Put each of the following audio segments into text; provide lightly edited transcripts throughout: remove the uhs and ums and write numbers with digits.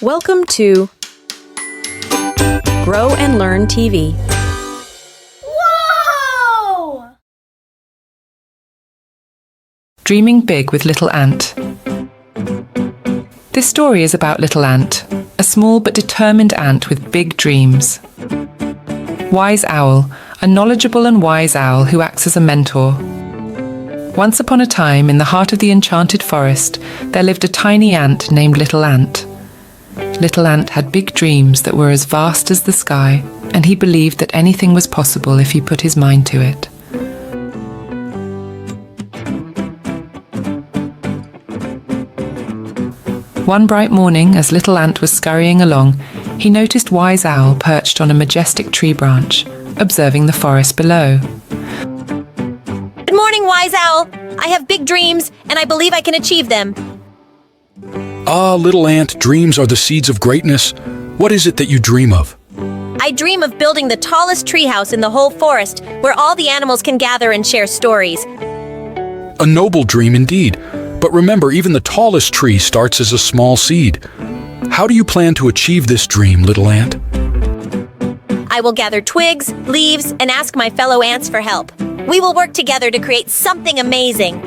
Welcome to Grow and Learn TV. Whoa! Dreaming Big with Little Ant. This story is about Little Ant, a small but determined ant with big dreams. Wise Owl, a knowledgeable and wise owl who acts as a mentor. Once upon a time, in the heart of the enchanted forest, there lived a tiny ant named Little Ant. Little Ant had big dreams that were as vast as the sky, and he believed that anything was possible if he put his mind to it. One bright morning, as Little Ant was scurrying along, he noticed Wise Owl perched on a majestic tree branch, observing the forest below. Good morning, Wise Owl. I have big dreams, and I believe I can achieve them. Ah, little ant, dreams are the seeds of greatness. What is it that you dream of? I dream of building the tallest treehouse in the whole forest, where all the animals can gather and share stories. A noble dream indeed. But remember, even the tallest tree starts as a small seed. How do you plan to achieve this dream, little ant? I will gather twigs, leaves, and ask my fellow ants for help. We will work together to create something amazing.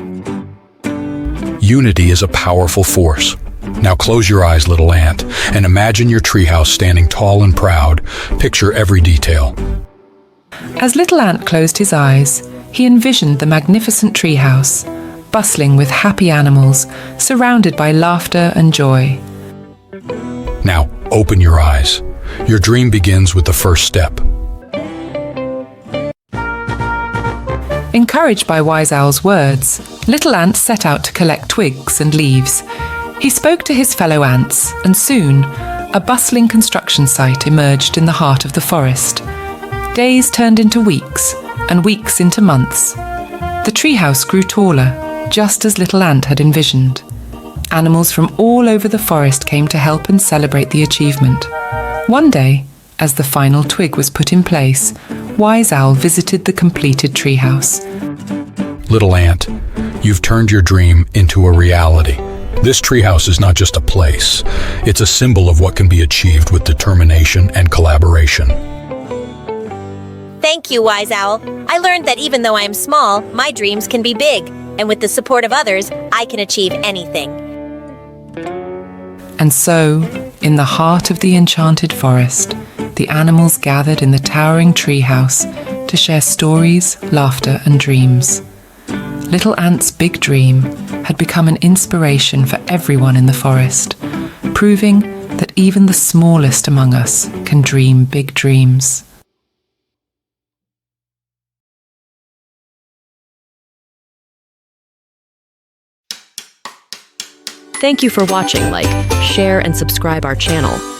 Unity is a powerful force. Now close your eyes, little ant, and imagine your treehouse standing tall and proud. Picture every detail. As Little Ant closed his eyes, he envisioned the magnificent treehouse, bustling with happy animals, surrounded by laughter and joy. Now open your eyes. Your dream begins with the first step. Encouraged by Wise Owl's words, Little Ant set out to collect twigs and leaves. He spoke to his fellow ants, and soon, a bustling construction site emerged in the heart of the forest. Days turned into weeks, and weeks into months. The treehouse grew taller, just as Little Ant had envisioned. Animals from all over the forest came to help and celebrate the achievement. One day, as the final twig was put in place, Wise Owl visited the completed treehouse. Little ant, you've turned your dream into a reality. This treehouse is not just a place. It's a symbol of what can be achieved with determination and collaboration. Thank you, Wise Owl. I learned that even though I am small, my dreams can be big, and with the support of others, I can achieve anything. And so, in the heart of the enchanted forest, the animals gathered in the towering treehouse to share stories, laughter, and dreams. Little Ant's big dream had become an inspiration for everyone in the forest, proving that even the smallest among us can dream big dreams. Thank you for watching. Like, share, and subscribe our channel.